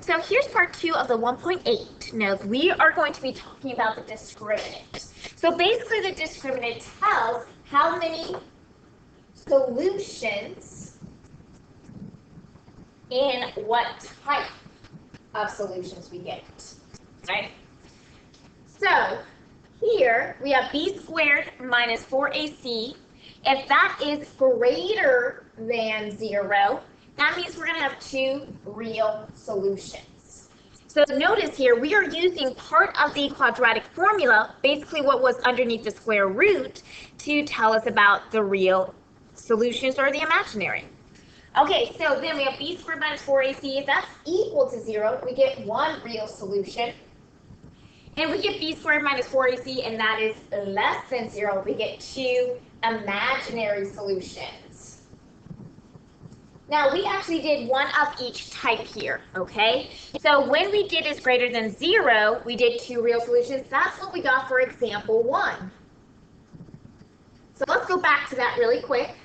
So here's part 2 of the 1.8 note. We are going to be talking about the discriminant. So basically the discriminant tells how many solutions and what type of solutions we get, right? So here we have b squared minus 4ac. If that is greater than 0, that means we're going to have 2 real solutions. So notice here, we are using part of the quadratic formula, basically what was underneath the square root, to tell us about the real solutions or the imaginary. Okay, so then we have b squared minus 4ac. If that's equal to 0, we get 1 real solution. And we get b squared minus 4ac, and that is less than 0. We get 2 imaginary solutions. Now, we actually did one of each type here, okay? So when we did is greater than 0, we did 2 real solutions. That's what we got for example 1. So let's go back to that really quick.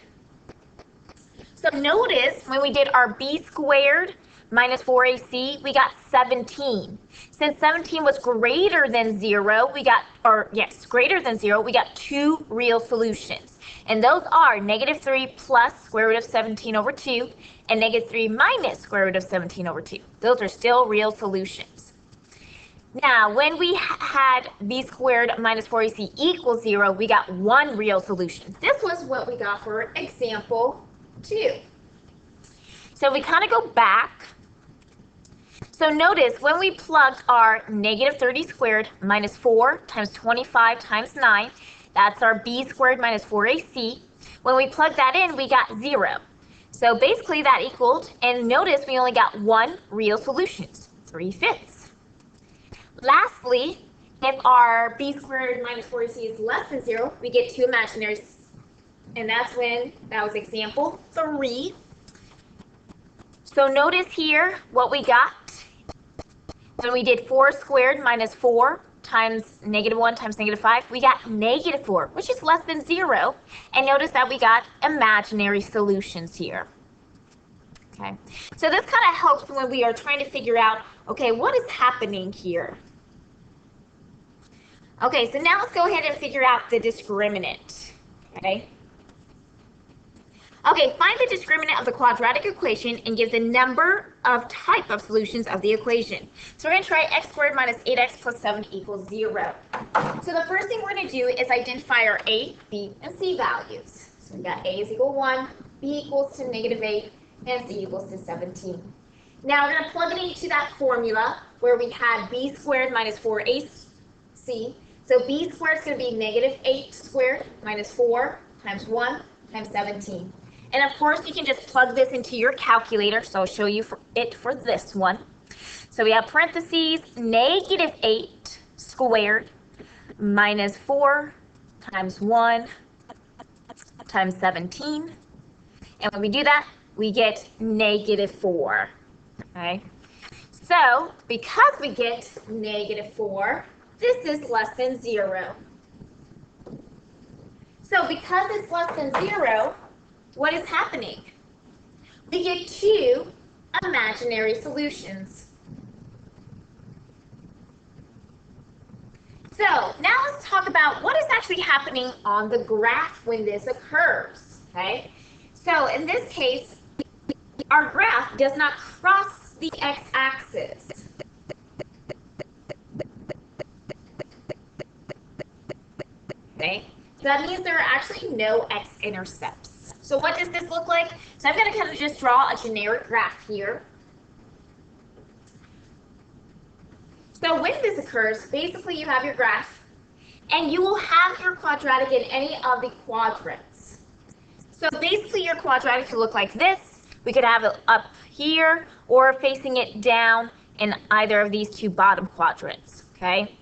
So notice when we did our b squared minus 4ac, we got 17. Since 17 was greater than 0, greater than 0, we got 2 real solutions. And those are negative 3 plus square root of 17 over 2 and negative 3 minus square root of 17 over 2. Those are still real solutions. Now, when we had b squared minus 4ac equals 0, we got 1 real solution. This was what we got for example 2. So we kind of go back. So notice when we plugged our negative 30 squared minus 4 times 25 times 9, that's our b squared minus 4ac. When we plugged that in, we got 0. So basically that equaled, and notice we only got 1 real solution, 3/5. Lastly, if our b squared minus 4ac is less than 0, we get 2 imaginaries. And that was example 3. So notice here what we got. When we did 4 squared minus 4 times negative 1 times negative 5, we got negative 4, which is less than 0. And notice that we got imaginary solutions here. Okay, so this kind of helps when we are trying to figure out, okay, what is happening here? Okay, so now let's go ahead and figure out the discriminant. Okay. Okay, find the discriminant of the quadratic equation and give the number of type of solutions of the equation. So we're going to try x squared minus 8x plus 7 equals 0. So the first thing we're going to do is identify our a, b, and c values. So we got a is equal to 1, b equals to negative 8, and c equals to 17. Now we're going to plug it into that formula where we had b squared minus 4ac. So b squared is going to be negative 8 squared minus 4 times 1 times 17. And of course, you can just plug this into your calculator, so I'll show you it for this one. So we have parentheses, negative 8 squared minus 4 times 1 times 17. And when we do that, we get negative 4. Okay? So, because we get negative 4, this is less than 0. So because it's less than 0, what is happening? We get 2 imaginary solutions. So now let's talk about what is actually happening on the graph when this occurs. Okay? So in this case, our graph does not cross the x-axis. Okay? So that means there are actually no x-intercepts. So what does this look like? So I'm going to kind of just draw a generic graph here. So when this occurs, basically you have your graph, and you will have your quadratic in any of the quadrants. So basically your quadratic could look like this. We could have it up here or facing it down in either of these 2 bottom quadrants, okay?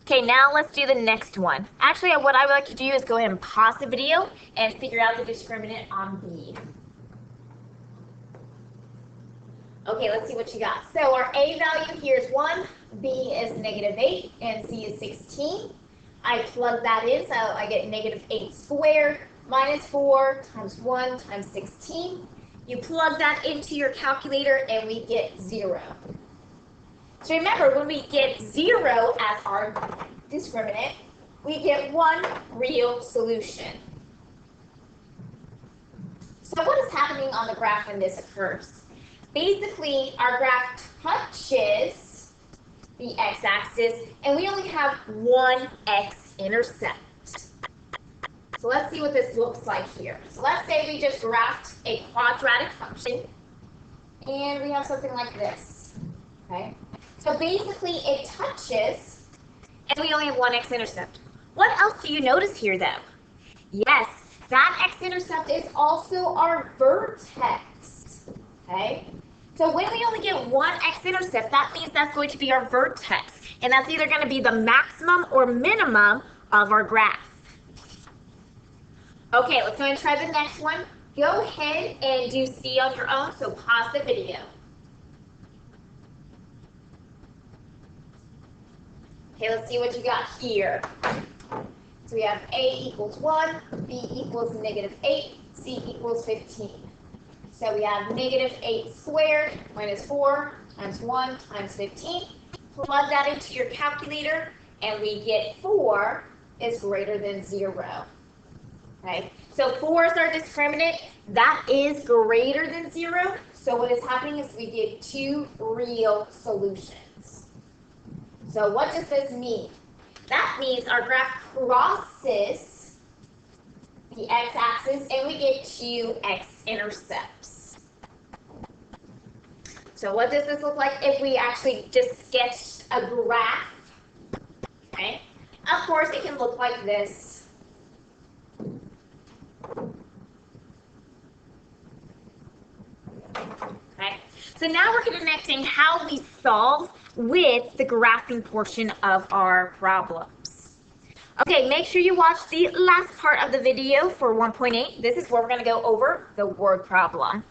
Okay, now let's do the next one. Actually, what I would like to do is go ahead and pause the video and figure out the discriminant on B. Okay, let's see what you got. So our A value here is 1, B is negative 8, and C is 16. I plug that in, so I get negative 8 squared minus 4 times 1 times 16 You plug that into your calculator and we get 0. So remember, when we get 0 as our discriminant, we get one real solution. So what is happening on the graph when this occurs? Basically, our graph touches the x-axis, and we only have one x-intercept. So let's see what this looks like here. So let's say we just graphed a quadratic function, and we have something like this. Okay? So basically, it touches, and we only have one x-intercept. What else do you notice here, though? Yes, that x-intercept is also our vertex. Okay? So when we only get one x-intercept, that means that's going to be our vertex. And that's either going to be the maximum or minimum of our graph. Okay, let's go and try the next one. Go ahead and do C on your own, so pause the video. Okay, let's see what you got here. So we have A equals 1, B equals -8, C equals 15. So we have -8 squared minus 4 times 1 times 15. Plug that into your calculator, and we get 4 is greater than 0. Okay, so 4 is our discriminant. That is greater than 0. So what is happening is we get two real solutions. So what does this mean? That means our graph crosses the x-axis, and we get two x-intercepts. So what does this look like if we actually just sketched a graph? Okay, of course it can look like this. Okay, so now we're connecting how we solve with the graphing portion of our problems. Okay, make sure you watch the last part of the video for 1.8. This is where we're going to go over the word problem.